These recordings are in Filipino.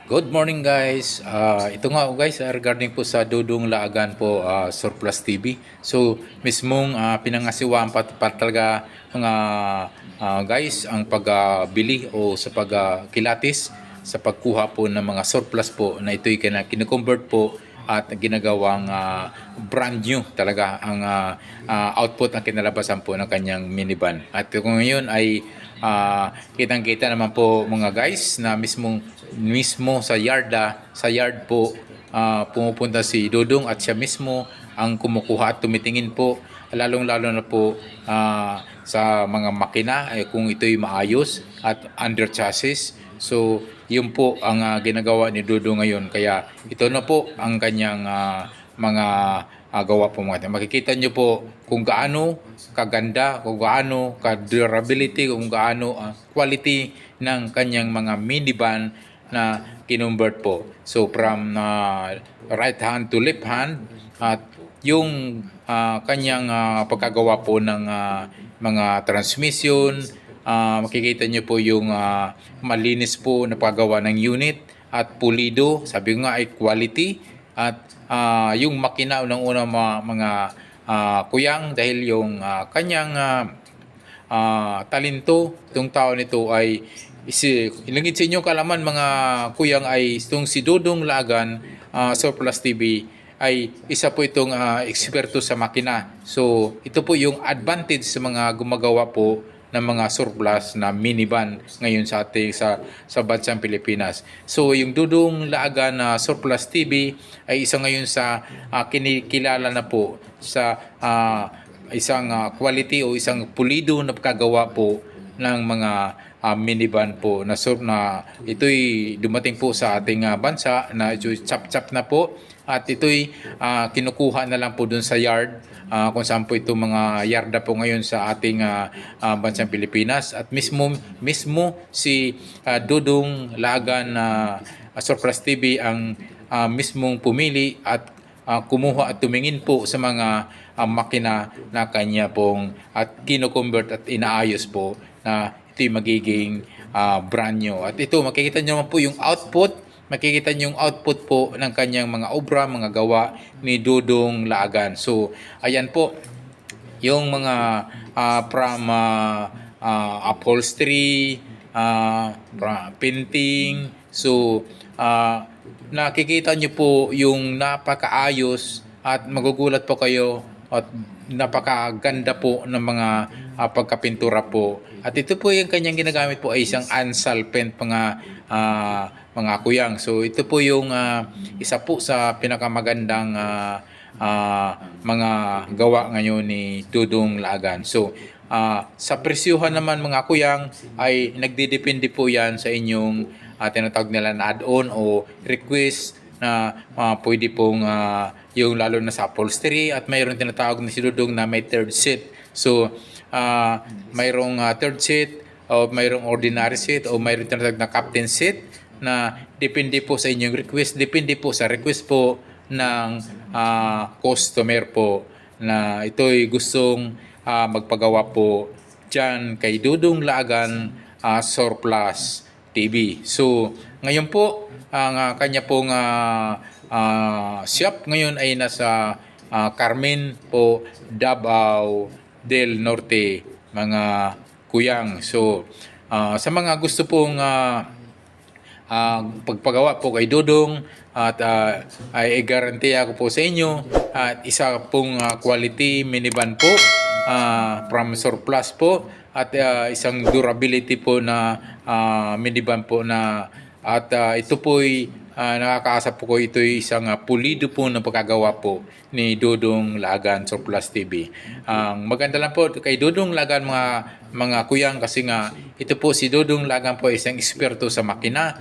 Good morning guys. Ito nga guys, regarding po sa Dudong Laagan po Surplus TV. So mismong pinangasiwaan pa talaga mga guys ang pagbili o sa pagkilatis sa pagkuha po ng mga surplus po na ito'y kino-convert po at ginagawang brand new talaga ang output ng kinalabasan po ng kanyang minivan. At kung ngayon ay kitang-kita naman po mga guys na mismo sa yard po pumupunta si Dudong at siya mismo ang kumukuha at tumitingin po lalong-lalo na po sa mga makina kung ito'y maayos at under chassis. So, yun po ang ginagawa ni Dudong ngayon. Kaya ito na po ang kanyang mga gawa po mga. Makikita nyo po kung gaano kaganda, kung gaano ka-durability, kung gaano quality ng kanyang mga minivan na kinonvert po. So from right hand to left hand at yung kanyang pagkagawa po ng mga transmission, makikita nyo po yung malinis po na paggawa ng unit at pulido, sabi ko nga ay quality at yung makina unang-una mga kuyang dahil yung kanyang talento itong tao nito ay ilangit sa inyo kalaman mga kuyang ay itong si Dudong Lagan Surplus TV ay isa po itong eksperto sa makina. So ito po yung advantage sa mga gumagawa po ng mga surplus na minivan ngayon sa ating sa bansang Pilipinas. So yung Dudong Laagan na Surplus TV ay isa ngayon sa kinikilala na po sa isang quality o isang pulido na pagkagawa po ng mga minivan po na ito'y dumating po sa ating bansa na chap-chap na po at ito'y kinukuha na lang po dun sa yard kung saan po ito mga yarda po ngayon sa ating bansang Pilipinas at mismo si Dudong Lagan Surplus TV ang mismong pumili at kumuha at tumingin po sa mga makina na kanya pong at kino-convert at inaayos po na ito'y magiging brand new. At ito, makikita nyo naman po yung output. Makikita nyo yung output po ng kanyang mga obra, mga gawa ni Dudong Laagan. So, ayan po, yung mga from upholstery, painting. So, nakikita nyo po yung napakaayos at magugulat po kayo at napakaganda po ng mga pagkapintura po. At ito po yung kanyang ginagamit po ay isang Ansal pen mga kuyang. So ito po yung isa po sa pinakamagandang mga gawa ngayon ni Dudong Laagan. So sa presyuhan naman mga kuyang ay nagdidepende po yan sa inyong tinatawag nila na add-on o request na pwede pong yung lalo na sa upholstery at mayroong tinatawag na si Dudong na may third seat. So, mayroong third seat o mayroong ordinary seat o mayroong tinatawag na captain seat na depende po sa inyong request. Depende po sa request po ng customer po na ito'y gustong magpagawa po dyan kay Dudong Laagan Surplus TV. So, ngayon po, ang kanya pong shop ngayon ay nasa Carmen po, Davao del Norte, mga kuyang. So, sa mga gusto pong pagpagawa po kay Dudong at ay garantiya ko po sa inyo at isa pong quality minivan po from surplus po at isang durability po na minivan po na at ito po'y nakakaasa po ko ito'y isang pulido po na pagkagawa po ni Dudong Laagan Surplus TV. Ang maganda lang po kay Dudong Laagan mga kuyang kasi nga ito po si Dudong Laagan po isang eksperto sa makina,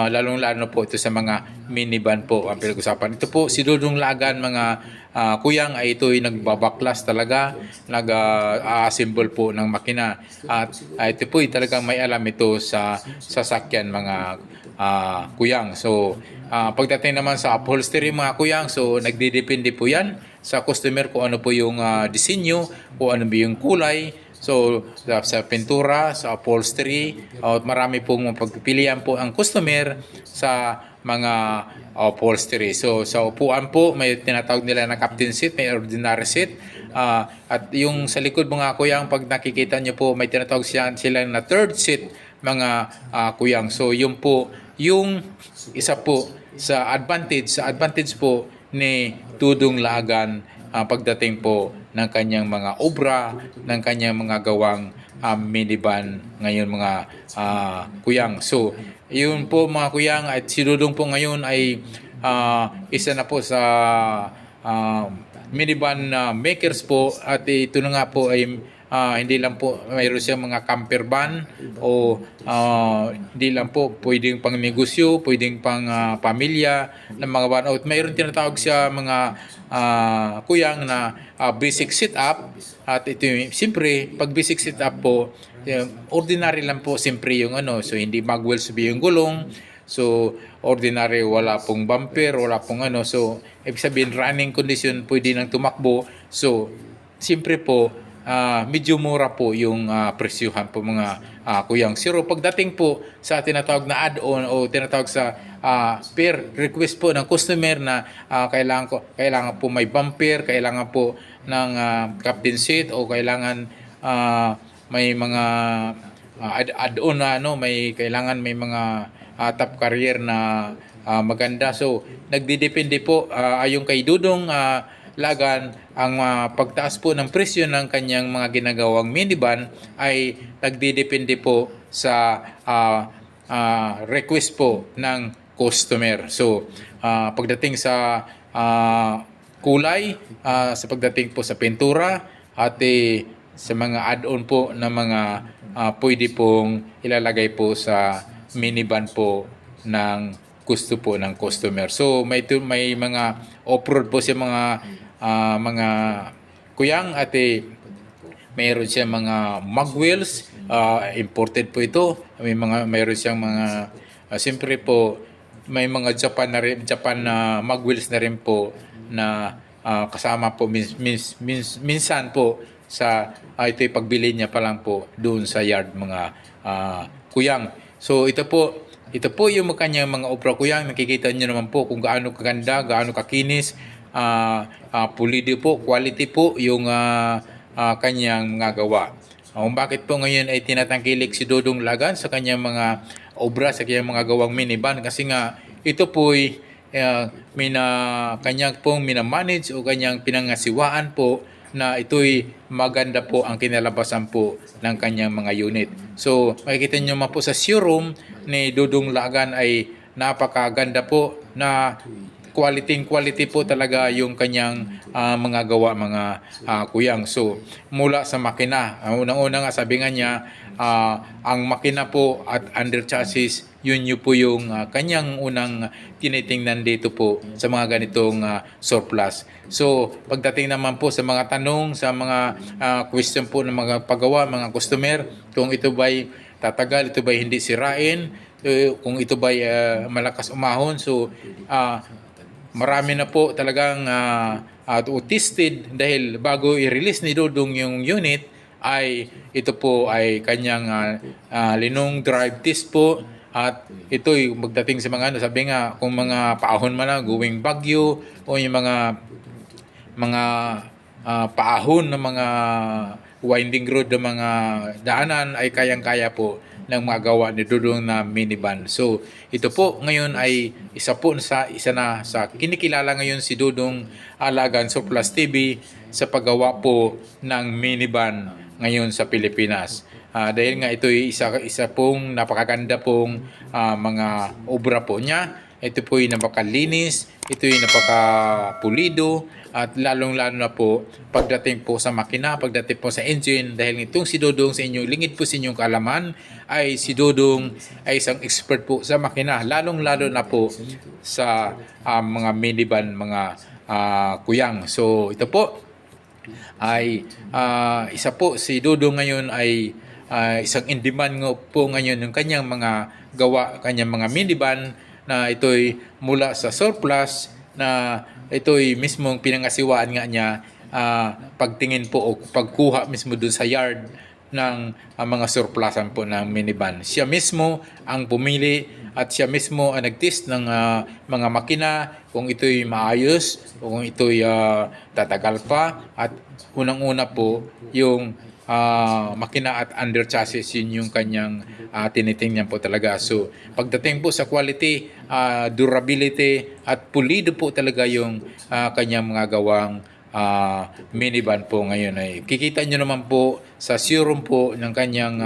lalong-lalo po ito sa mga minivan po ang pinag-usapan. Ito po si Dudong Laagan mga kuyang ay ito'y nagbabaklas talaga, nag-assemble po ng makina at ito po'y talagang may alam ito sa sasakyan mga kuyang. So, pagdating naman sa upholstery mga kuyang, so nagdidepende po yan sa customer kung ano po yung disenyo, kung ano po yung kulay. So sa pintura, sa upholstery, at marami pong pagpipilian po ang customer sa mga upholstery. So sa upuan po, may tinatawag nila na captain seat, may ordinary seat. At yung sa likod mga kuyang, pag nakikita nyo po, may tinatawag sila na third seat mga kuyang. So yun po yung isa po sa advantage po ni Dudong Laagan pagdating po ng kanyang mga obra, ng kanyang mga gawang minivan ngayon mga kuyang. So yun po mga kuyang, at si Dudong po ngayon ay isa na po sa minivan makers po, at ito na nga po ay hindi lang po mayroon siyang mga camper van o hindi lang po pwedeng pang negosyo, pwedeng pang pamilya ng mga van, o mayroon tinatawag siya mga kuyang na basic setup. At ito siyempre pag basic setup po, ordinary lang po siyempre yung so hindi mag-wheels yung gulong. So, ordinary, wala pong bumper, wala pong So, ibig sabihin, running condition, pwede nang tumakbo. So, siyempre po, medyo mura po yung presyuhan po mga kuyang. Pero pagdating po sa tinatawag na add-on o tinatawag sa per request po ng customer na kailangan po may bumper, kailangan po ng captain seat, o kailangan may mga add-on na may kailangan may mga top career na maganda. So nagdidepende po ayon kay Dudong Lagan ang pagtaas po ng presyo ng kanyang mga ginagawang minivan ay nagdidepende po sa request po ng customer. So pagdating sa kulay, sa pagdating po sa pintura, at sa mga add-on po na mga pwede pong ilalagay po sa minivan po ng gusto po ng customer. So may mga off-road po siya mga kuyang, at mayroon siya mga mag wheels, imported po ito. Mayroon siyang mga siyempre po may mga Japan na mag wheels na rin po na kasama po minsan po sa ito'y pagbili niya pa lang po doon sa yard mga kuyang. So ito po yung kanyang mga obra kuyang. Nakikita niyo naman po kung gaano kaganda, gaano kakinis, pulido po, quality po yung kanyang mga gawa. Kung bakit po ngayon ay tinatangkilik si Dudong Lagan sa kanyang mga obra, sa kanyang mga gawang minivan, kasi nga ito po ay kanyang pong minamanage o kanyang pinangasiwaan po na ito'y maganda po ang kinalabasan po ng kanyang mga unit. So, makikita nyo po sa showroom ni Dudong Lagan ay napakaganda po na quality po talaga yung kanyang mga gawa mga kuyang. So, mula sa makina, unang-una nga sabi nga niya, ang makina po at under chassis, yun po yung kanyang unang tinitingnan dito po sa mga ganitong surplus. So, pagdating naman po sa mga tanong, sa mga question po ng mga paggawa, mga customer, kung ito ba'y tatagal, ito ba'y hindi sirain, kung ito ba'y malakas umahon. So, marami na po talagang tested, dahil bago i-release ni Dudong yung unit, ay ito po ay kanyang linong drive test po. At ito'y magdating sa mga sabi nga, kung mga paahon man na, going Baguio, o yung mga paahon ng mga winding road ng mga daanan, ay kayang-kaya po ng mga gawa ni Dudong na minivan. So, ito po ngayon ay isa na sa kinikilala ngayon si Dudong Lagan Surplus TV sa paggawa po ng minivan ngayon sa Pilipinas. Dahil nga ito ay isa pong napakaganda pong mga obra po niya. Ito po ay napakalinis, ito ay napakapulido, at lalong-lalo na po pagdating po sa makina, pagdating po sa engine, dahil itong si Dudong, sa inyong lingid po sa inyong kaalaman, ay si Dudong ay isang expert po sa makina, lalong-lalo na po sa mga minivan, mga kuyang. So ito po ay isa po si Dudong ngayon ay isang in-demand po ngayon ng kanyang mga gawa, kanyang mga minivan, na ito'y mula sa surplus, na ito'y mismong pinangasiwaan nga niya pagtingin po o pagkuha mismo dun sa yard ng mga surplusan po ng minivan. Siya mismo ang pumili at siya mismo ang nag-test ng mga makina kung ito'y maayos o kung ito'y tatagal pa. At unang-una po yung makina at under chassis, yun yung kanyang tinitingnan po talaga. So pagdating po sa quality, durability at pulido po talaga yung kanyang mga gawang minivan po ngayon. Ay kikita nyo naman po sa showroom po ng kanyang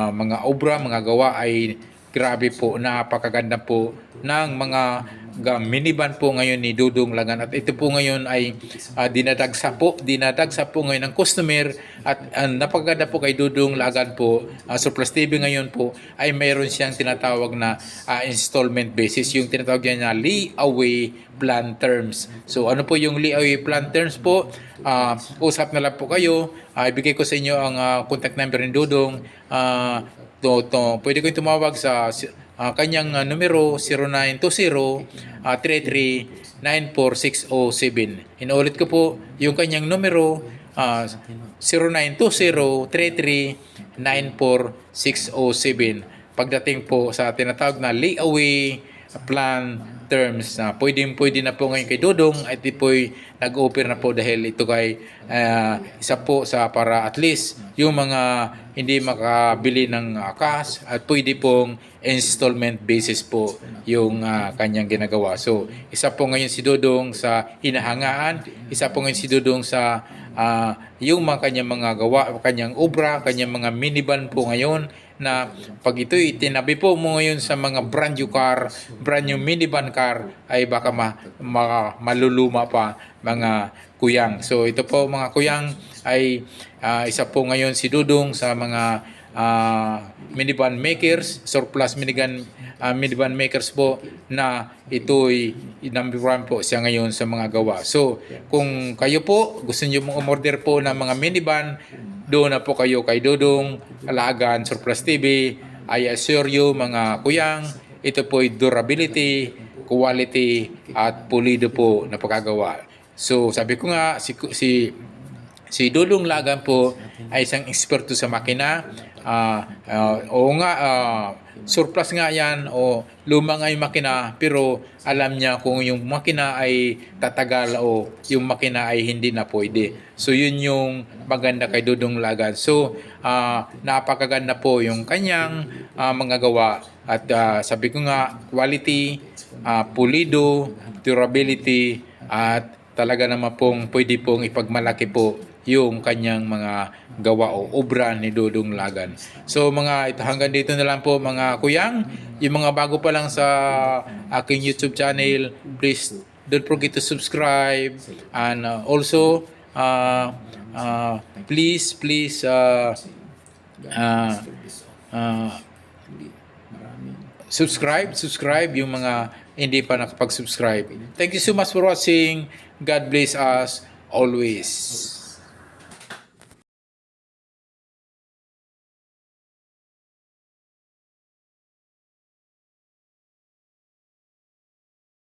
mga obra, mga gawa ay grabe po, napakaganda po ng mga minivan po ngayon ni Dudong Lagan. At ito po ngayon ay dinadagsa po ngayon ng customer. At napakaganda po kay Dudong Lagan po, Surplus TV ngayon po ay mayroon siyang tinatawag na installment basis, yung tinatawag niya na layaway plan terms. So ano po yung layaway plan terms po? Usap na lang po kayo, ibigay ko sa inyo ang contact number ni Dudong. Pwede ko yung tumawag sa kanyang numero 0920-33-94607. Inuulit ko po yung kanyang numero 0920-33-94607. Pagdating po sa tinatawag na layaway plan terms, na pwede na po ngayon kay Dudong at ipo'y nag-offer na po dahil ito kay isa po sa para at least yung mga hindi makabili ng cash at pwede pong installment basis po yung kanyang ginagawa. So isa po ngayon si Dudong sa hinahangaan, isa po ngayon si Dudong sa yung mga kanyang mga gawa, kanyang obra, kanyang mga minivan po ngayon, na pag ito'y tinabi po mo ngayon sa mga brand new car, brand new minivan car, ay baka maluluma pa mga kuyang. So ito po mga kuyang ay isa po ngayon si Dudong sa mga minivan makers, surplus minivan makers po, na ito'y number one po siya ngayon sa mga gawa. So kung kayo po gusto niyo mong umorder po ng mga minivan, doon na po kayo kay Dudong Lagan Surplus TV. I assure you mga kuyang, ito po ay durability, quality at pulido po na pagkagawa. So sabi ko nga, si Dudong Lagan po ay isang eksperto sa makina. Oo nga, surplus nga yan o luma nga yung makina, pero alam niya kung yung makina ay tatagal o yung makina ay hindi na pwede. So yun yung maganda kay Dudong Lagan. So napakaganda po yung kanyang mga gawa. At sabi ko nga, quality, pulido, durability, at talaga naman pong pwede pong ipagmalaki po yung kanyang mga gawa o obra ni Dudong Lagan. So ito, hanggang dito na lang po mga kuyang. Yung mga bago pa lang sa aking YouTube channel, please don't forget to subscribe, and also please subscribe yung mga hindi pa nakapag-subscribe. Thank you so much for watching. God bless us always.